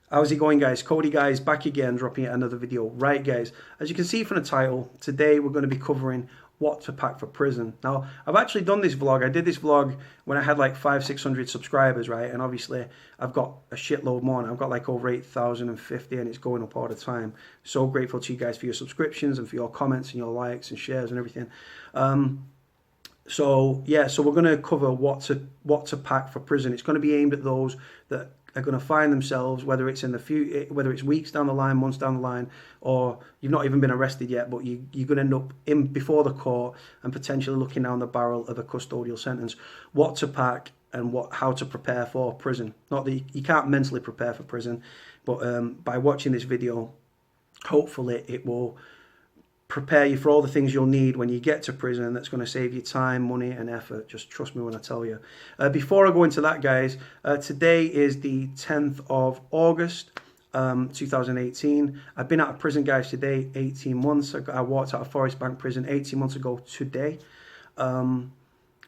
How's it going, guys? Cody, guys, back again, dropping yet another video. Right, guys, as you can see from the title, today we're going to be covering what to pack for prison. Now, I've actually done this vlog. I did this vlog when I had like 500-600 subscribers, right? And obviously, I've got a shitload more now. I've got like over 8,050 and it's going up all the time. So grateful to you guys for your subscriptions and for your comments and your likes and shares and everything. So we're going to cover what to pack for prison. It's going to be aimed at those that are going to find themselves, whether it's in the future, whether it's weeks down the line, months down the line, or you've not even been arrested yet, but you're going to end up in before the court and potentially looking down the barrel of a custodial sentence. What to pack and how to prepare for prison. Not that you can't mentally prepare for prison, but by watching this video, hopefully it will prepare you for all the things you'll need when you get to prison. That's going to save you time, money and effort. Just trust me when I tell you. Before I go into that, guys, today is the 10th of August 2018. I've been out of prison, guys, today 18 months. I walked out of Forest Bank prison 18 months ago today.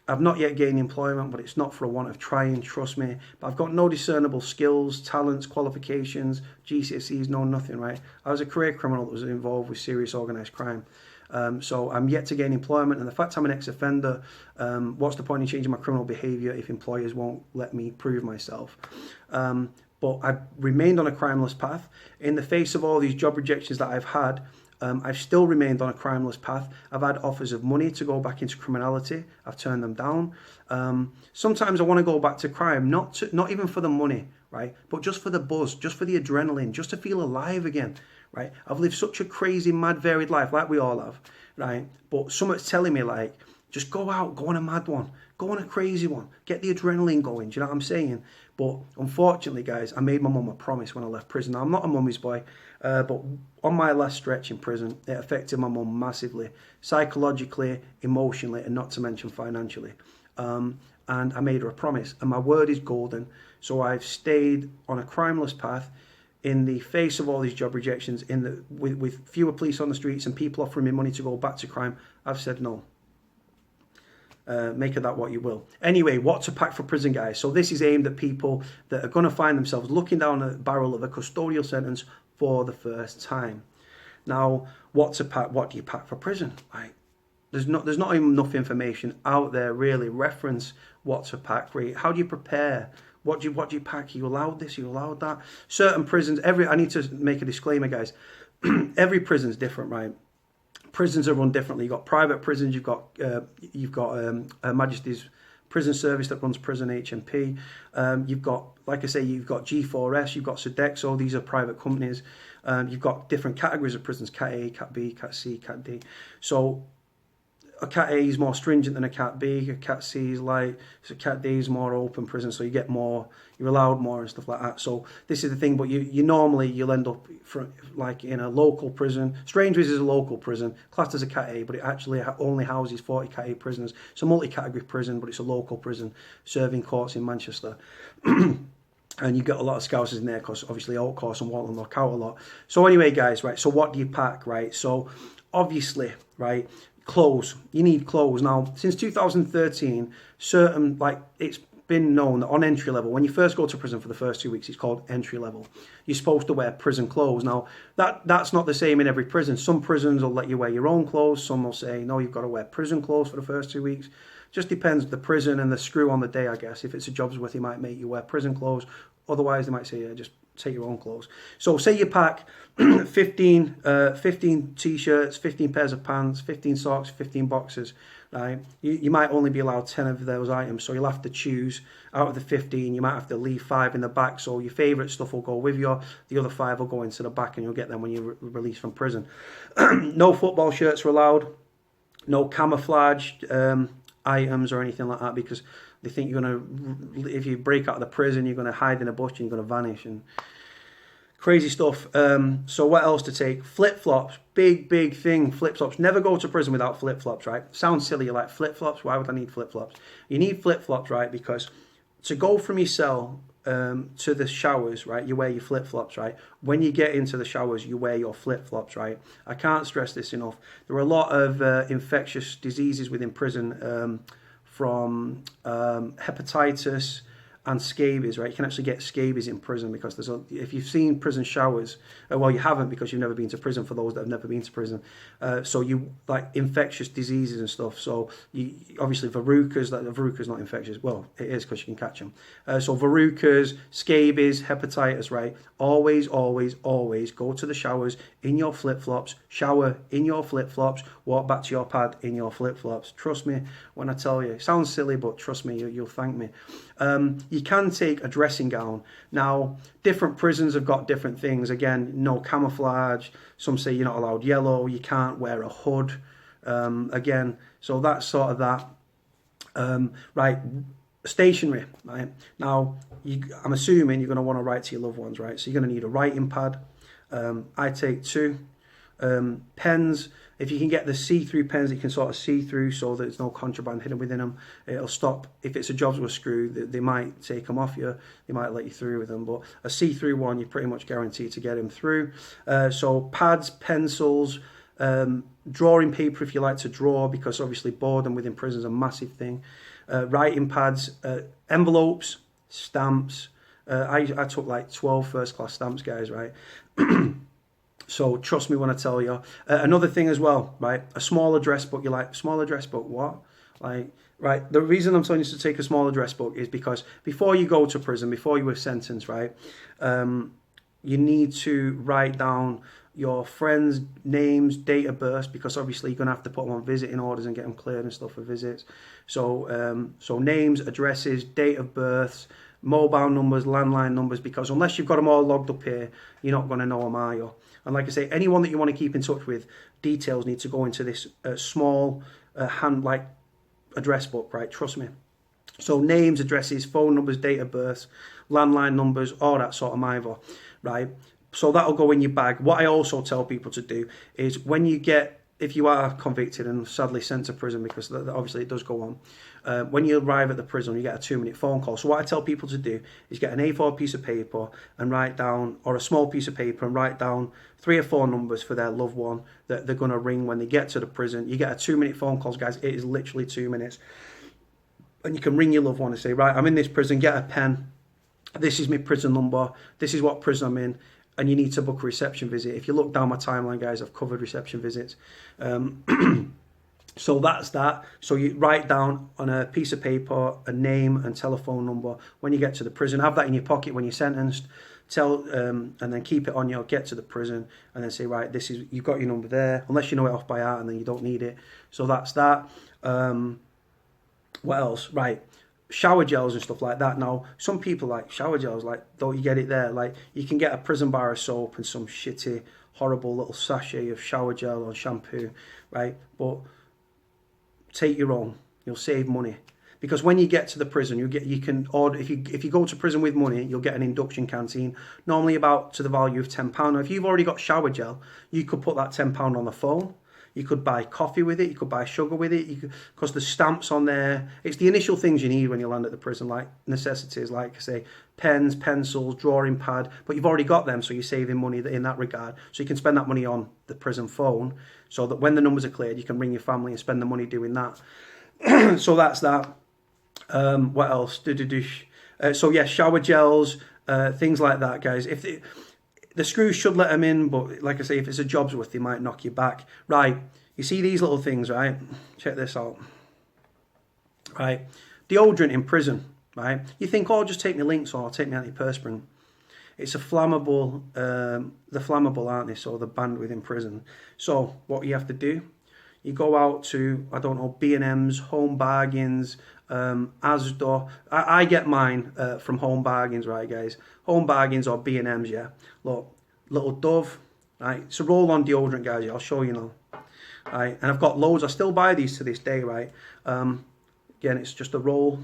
I've not yet gained employment, but it's not for a want of trying, trust me. But I've got no discernible skills, talents, qualifications, GCSEs, no nothing, right? I was a career criminal that was involved with serious organised crime. So I'm yet to gain employment, and the fact I'm an ex-offender, what's the point in changing my criminal behaviour if employers won't let me prove myself? But I've remained on a crimeless path. In the face of all these job rejections that I've had, I've still remained on a crimeless path. I've had offers of money to go back into criminality. I've turned them down. Sometimes I want to go back to crime, not even for the money, right? But just for the buzz, just for the adrenaline, just to feel alive again, right? I've lived such a crazy, mad, varied life, like we all have, right? But something's telling me, like, just go out, go on a mad one, go on a crazy one, get the adrenaline going, do you know what I'm saying? But unfortunately, guys, I made my mum a promise when I left prison. Now, I'm not a mummy's boy, but on my last stretch in prison, it affected my mum massively, psychologically, emotionally, and not to mention financially. And I made her a promise, and my word is golden. So I've stayed on a crimeless path in the face of all these job rejections, with fewer police on the streets and people offering me money to go back to crime. I've said no. Make of that what you will. Anyway, what to pack for prison, guys. So this is aimed at people that are going to find themselves looking down the barrel of a custodial sentence for the first time. Now, what to pack? What do you pack for prison? Right? There's not even enough information out there really reference what to pack. Right? How do you prepare? What do you pack? Are you allowed this? Are you allowed that? Certain prisons. I need to make a disclaimer, guys. Every prison's different, right? Prisons are run differently. You've got private prisons. You've got Her Majesty's Prison Service that runs Prison HMP. You've got, like I say, you've got G4S. You've got Sodexo. These are private companies. You've got different categories of prisons: Cat A, Cat B, Cat C, Cat D. So a Cat A is more stringent than a Cat B. A Cat C is light. So Cat D is more open prison. So you get more, you're allowed more and stuff like that. So this is the thing. But you'll end up like in a local prison. Strangeways is a local prison, classed as a Cat A, but it actually only houses 40 Cat A prisoners. It's a multi-category prison, but it's a local prison serving courts in Manchester. And you get a lot of Scousers in there because obviously Old Course and Walton lock out a lot. So anyway, guys, right. So what do you pack, right? So obviously, right. Clothes. You need clothes. Now, since 2013, it's been known that on entry level, when you first go to prison for the first 2 weeks, it's called entry level. You're supposed to wear prison clothes. Now, that's not the same in every prison. Some prisons will let you wear your own clothes. Some will say, no, you've got to wear prison clothes for the first 2 weeks. Just depends the prison and the screw on the day, I guess. If it's a job's worth, he might make you wear prison clothes. Otherwise, they might say, yeah, just take your own clothes. So say you pack 15 t-shirts, 15 pairs of pants, 15 socks, 15 boxers, right? You might only be allowed 10 of those items, so you'll have to choose out of the 15. You might have to leave 5 in the back, so your favourite stuff will go with you. The other 5 will go into the back, and you'll get them when you're released from prison. No football shirts are allowed. No camouflaged items or anything like that, because they think you're going to, if you break out of the prison, you're going to hide in a bush and you're going to vanish and crazy stuff. So what else to take? Flip-flops, big thing. Flip-flops. Never go to prison without flip-flops, right? Sounds silly, you're like, flip-flops? Why would I need flip-flops? You need flip-flops, right? Because to go from your cell to the showers, right, you wear your flip-flops, right? When you get into the showers, you wear your flip-flops, right? I can't stress this enough. There are a lot of infectious diseases within prison, from hepatitis and scabies, right? You can actually get scabies in prison because if you've seen prison showers, well, you haven't because you've never been to prison, for those that have never been to prison. So you, like infectious diseases and stuff. So obviously verrucas, verrucas not infectious. Well, it is because you can catch them. So verrucas, scabies, hepatitis, right? Always, always, always go to the showers in your flip-flops, shower in your flip-flops, walk back to your pad in your flip-flops. Trust me when I tell you. It sounds silly, but trust me, you'll thank me. You can take a dressing gown. Now, different prisons have got different things. Again, no camouflage. Some say you're not allowed yellow. You can't wear a hood. Again, so that's sort of that. Right, stationery. Right now, I'm assuming you're going to want to write to your loved ones, right? So you're going to need a writing pad. I take 2 pens. If you can get the see-through pens that you can sort of see through so that there's no contraband hidden within them, it'll stop. If it's a jobs with a screw, they might take them off you, they might let you through with them, but a see-through one, you're pretty much guaranteed to get them through. So pads, pencils, drawing paper if you like to draw, because obviously boredom within prison is a massive thing. Writing pads, envelopes, stamps. I took like 12 first-class stamps, guys, right? So trust me when I tell you. Another thing as well, right? A small address book. You're like, small address book, what? Like, right, the reason I'm telling you to take a small address book is because before you go to prison, before you were sentenced, right, you need to write down your friends' names, date of birth, because obviously you're going to have to put them on visiting orders and get them cleared and stuff for visits. So, so names, addresses, date of births, mobile numbers, landline numbers, because unless you've got them all logged up here, you're not going to know them, are you? And like I say, anyone that you want to keep in touch with, details need to go into this small hand-like address book, right? Trust me. So names, addresses, phone numbers, date of birth, landline numbers, all that sort of either, right? So that'll go in your bag. What I also tell people to do is when you get, if you are convicted and sadly sent to prison, because obviously it does go on, when you arrive at the prison, you get a 2-minute phone call. So what I tell people to do is get an A4 piece of paper and write down, or a small piece of paper and write down 3 or 4 numbers for their loved one that they're going to ring when they get to the prison. You get a 2-minute phone call, guys. It is literally 2 minutes. And you can ring your loved one and say, right, I'm in this prison, get a pen. This is my prison number. This is what prison I'm in. And you need to book a reception visit. If you look down my timeline, guys, I've covered reception visits. So that's that. So you write down on a piece of paper a name and telephone number when you get to the prison. Have that in your pocket when you're sentenced. And then keep it on you. Get to the prison and then say, right, this is, you've got your number there. Unless you know it off by heart, and then you don't need it. So that's that. What else? Right. Shower gels and stuff like that. Now, some people like shower gels, like, don't you get it there? Like, you can get a prison bar of soap and some shitty, horrible little sachet of shower gel or shampoo, right? But take your own. You'll save money. Because when you get to the prison, you can order, if you go to prison with money, you'll get an induction canteen, normally about to the value of £10. Now, if you've already got shower gel, you could put that £10 on the phone. You could buy coffee with it. You could buy sugar with it. Because there's stamps on there. It's the initial things you need when you land at the prison, like necessities, like I say, pens, pencils, drawing pad. But you've already got them, so you're saving money in that regard. So you can spend that money on the prison phone, so that when the numbers are cleared, you can ring your family and spend the money doing that. So that's that. What else? So yeah, shower gels, things like that, guys. The screws should let them in, but like I say, if it's a job's worth, they might knock you back. Right, you see these little things, right? Check this out. Right, deodorant in prison, right? You think, oh, just take me Lynx or take me antiperspirant. It's a flammable, the flammable, aren't they? So they're banned within prison. So what you have to do, you go out to, I don't know, B&M's, Home Bargains, Asda. I get mine from Home Bargains, right, guys? Home Bargains or B&M's, yeah. Look, little Dove, right? It's a roll-on deodorant, guys. Yeah, I'll show you now. Right, and I've got loads. I still buy these to this day, right? Again, it's just a roll.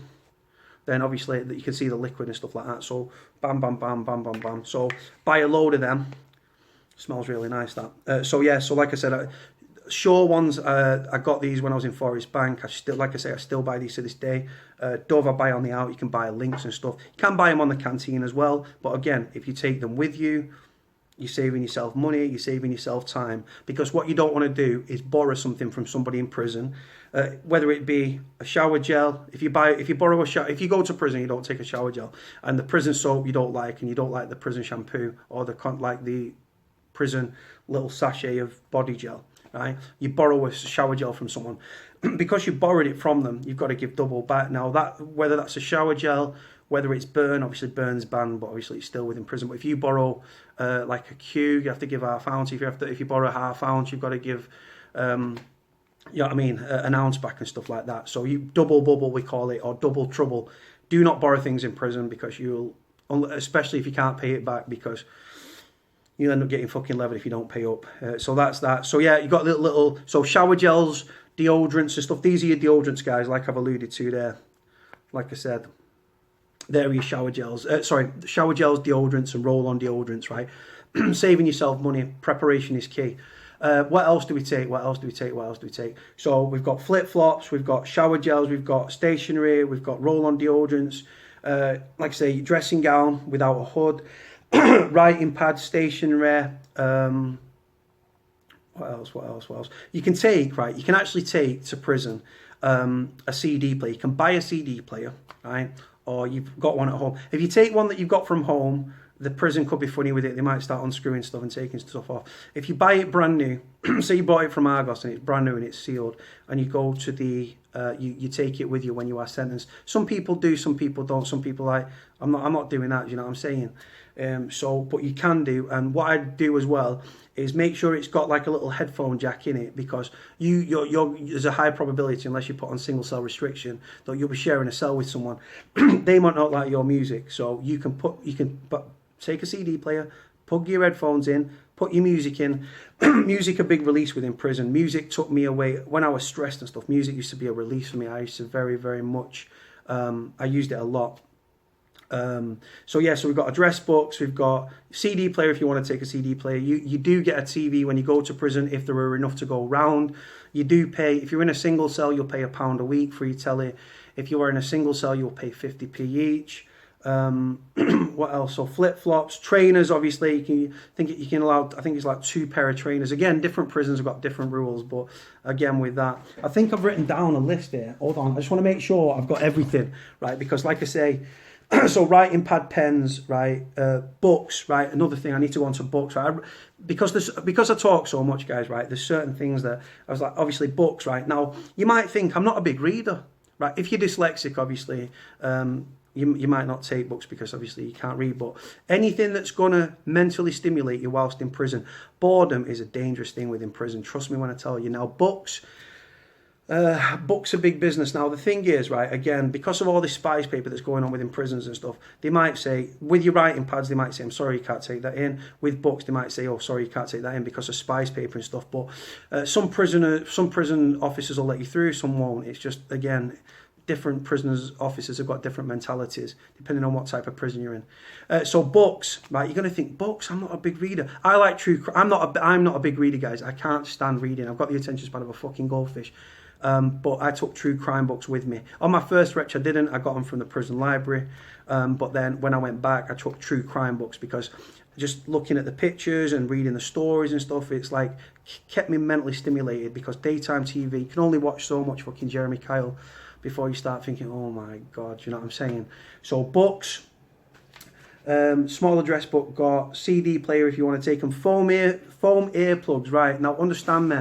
Then obviously you can see the liquid and stuff like that. So bam, bam, bam, bam, bam, bam. So buy a load of them. Smells really nice, that. So yeah, so like I said, Sure ones, I got these when I was in Forest Bank. I still buy these to this day. Dove I buy on the out. You can buy Lynx and stuff. You can buy them on the canteen as well. But again, if you take them with you, You're saving yourself money, you're saving yourself time, because what you don't want to do is borrow something from somebody in prison, whether it be a shower gel. If you borrow a shower, if you go to prison, you don't take a shower gel, and the prison soap you don't like, and you don't like the prison shampoo or the prison little sachet of body gel, right? You borrow a shower gel from someone, because you borrowed it from them, you've got to give double back. Now that, whether that's a shower gel, whether it's burn, obviously burn's banned, but obviously it's still within prison. But if you borrow like a Q, you have to give half ounce. If you borrow a half ounce, you've got to give, you know what I mean, an ounce back and stuff like that. So you double bubble, we call it, or double trouble. Do not borrow things in prison, because you'll, especially if you can't pay it back, because you'll end up getting fucking levered if you don't pay up. So that's that. So yeah, you got little, so shower gels, deodorants and stuff. These are your deodorants, guys, like I've alluded to there. Like I said, there are your shower gels. Shower gels, deodorants, and roll-on deodorants, right? Saving yourself money. Preparation is key. What else do we take? So we've got Flipflops, we've got shower gels, we've got stationery, we've got roll-on deodorants. Like I say, dressing gown without a hood, writing pad, stationery. What else? You can take, right? You can actually take to prison a CD player. You can buy a CD player, right? Or you've got one at home. If you take one that you've got from home, the prison could be funny with it. They might start unscrewing stuff and taking stuff off. If you buy it brand new, say you bought it from Argos and it's brand new and it's sealed, and you go to the, you take it with you when you are sentenced. Some people do, some people don't. Some people like, I'm not doing that. You know what I'm saying? But you can do. And what I do as well is make sure it's got like a little headphone jack in it, because there's a high probability, unless you put on single cell restriction, that you'll be sharing a cell with someone. They might not like your music, so you can take a CD player, plug your headphones in, put your music in. Music a big release within prison. Music took me away when I was stressed and stuff. Music used to be a release for me. I used to very, very much. I used it a lot. So we've got address books, we've got CD player if you want to take a CD player. You do get a TV when you go to prison if there are enough to go round. You do pay, if you're in a single cell, you'll pay £1 a week for your telly. If you are in a single cell, you'll pay 50p each. What else? So flip-flops, trainers, obviously, you can allow, I think it's like 2 pair of trainers. Again, different prisons have got different rules, but again with that, I think I've written down a list here. Hold on, I just want to make sure I've got everything, right? Because like I say, so writing pad, pens, right, books, right, another thing, I need to go on to books, right, because I talk so much, guys, right, there's certain things that, I was like, obviously books, right, now, you might think I'm not a big reader, right, if you're dyslexic, obviously, you might not take books because obviously you can't read, but anything that's going to mentally stimulate you whilst in prison. Boredom is a dangerous thing within prison, trust me when I tell you. Now, books are big business. Now, the thing is, right, again, because of all this spice paper that's going on within prisons and stuff, they might say, with your writing pads, they might say, I'm sorry, you can't take that in. With books, they might say, oh, sorry, you can't take that in because of spice paper and stuff. But some prison officers will let you through, some won't. It's just, again, different prisoners' officers have got different mentalities, depending on what type of prison you're in. So books, right, you're going to think, books, I'm not a big reader. I like true crime. I'm not a big reader, guys. I can't stand reading. I've got the attention span of a fucking goldfish. But I took true crime books with me. On my first retch, I didn't. I got them from the prison library. But then when I went back, I took true crime books because just looking at the pictures and reading the stories and stuff, it's like kept me mentally stimulated, because daytime TV, you can only watch so much fucking Jeremy Kyle before you start thinking, oh my God, you know what I'm saying? So books, small address book, got CD player if you want to take them, foam earplugs, right? Now understand me,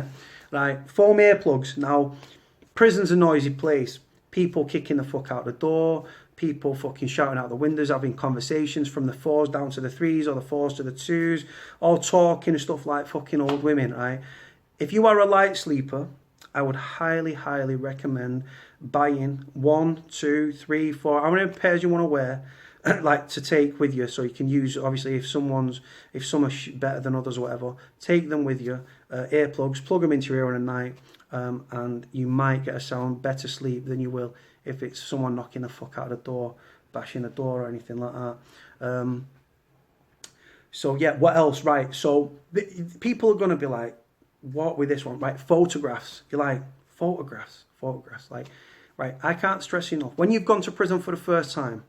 right? Foam earplugs. Now, prison's a noisy place. People kicking the fuck out the door, people fucking shouting out the windows, having conversations from the 4s down to the 3s or the 4s to the 2s, all talking and stuff like fucking old women, right? If you are a light sleeper, I would highly, highly recommend buying 1, 2, 3, 4, how many pairs you want to wear, like to take with you, so you can use, obviously, if some are better than others or whatever, take them with you, earplugs, plug them into your ear on a night, and you might get a sound better sleep than you will if it's someone knocking the fuck out of the door, bashing the door or anything like that. So yeah, what else? Right, so people are going to be like, what with this one, right? Photographs. You're like, photographs, like, right, I can't stress enough, when you've gone to prison for the first time,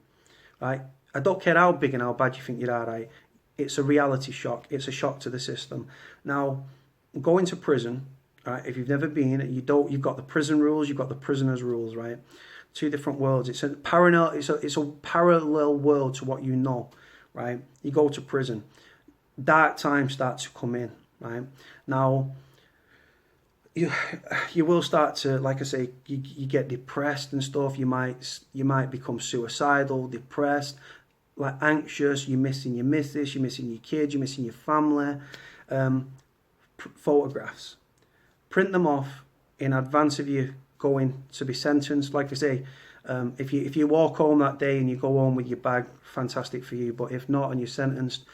right, I don't care how big and how bad you think you are, right, it's a reality shock. It's a shock to the system. Now, going to prison, right? If you've never been, you've got the prison rules, you've got the prisoners' rules, right? Two different worlds. It's a parallel world to what you know, right? You go to prison, dark times start to come in, right? Now, you will start to, like I say, you get depressed and stuff. You might become suicidal, depressed, like anxious. You're missing your missus, you're missing your kids, you're missing your family. Photographs, print them off in advance of you going to be sentenced. Like I say, if you walk home that day and you go home with your bag, fantastic for you. But if not and you're sentenced,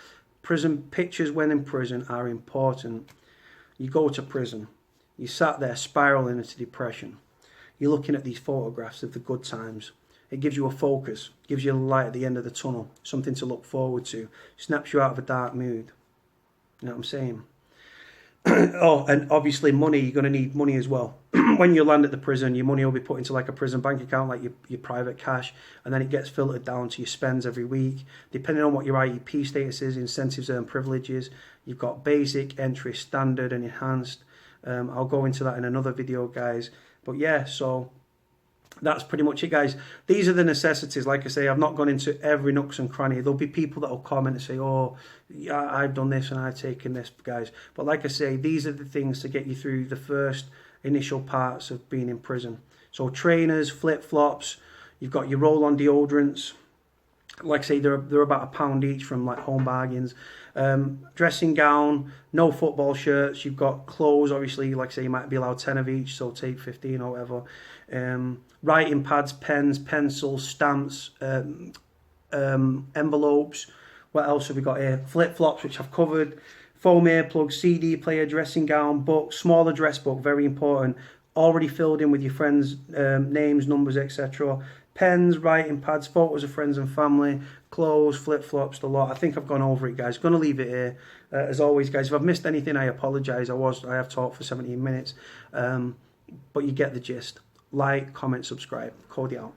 prison pictures when in prison are important. You go to prison, you sat there spiraling into depression. You're looking at these photographs of the good times. It gives you a focus, gives you a light at the end of the tunnel, something to look forward to, snaps you out of a dark mood. You know what I'm saying? Oh, and obviously money, you're going to need money as well. When you land at the prison, your money will be put into like a prison bank account, like your private cash, and then it gets filtered down to your spends every week. Depending on what your IEP status is, incentives and privileges, you've got basic, entry, standard and enhanced. I'll go into that in another video, guys. But yeah, so that's pretty much it, guys. These are the necessities. Like I say, I've not gone into every nooks and cranny. There'll be people that will comment and say, oh, yeah, I've done this and I've taken this, guys. But like I say, these are the things to get you through the first initial parts of being in prison. So trainers, flip-flops, you've got your roll-on deodorants. Like I say, they're about £1 each from like Home Bargains. Dressing gown, no football shirts. You've got clothes, obviously, like I say, you might be allowed 10 of each, so take 15 or whatever. Writing pads, pens, pencils, stamps, envelopes. What else have we got here? Flip-flops, which I've covered. Foam earplugs, CD player, dressing gown, book, smaller dress book, very important. Already filled in with your friends' names, numbers, etc. Pens, writing pads, photos of friends and family, clothes, flip-flops, the lot. I think I've gone over it, guys. Going to leave it here. As always, guys, if I've missed anything, I apologise. I have talked for 17 minutes. But you get the gist. Like, comment, subscribe. Cody out.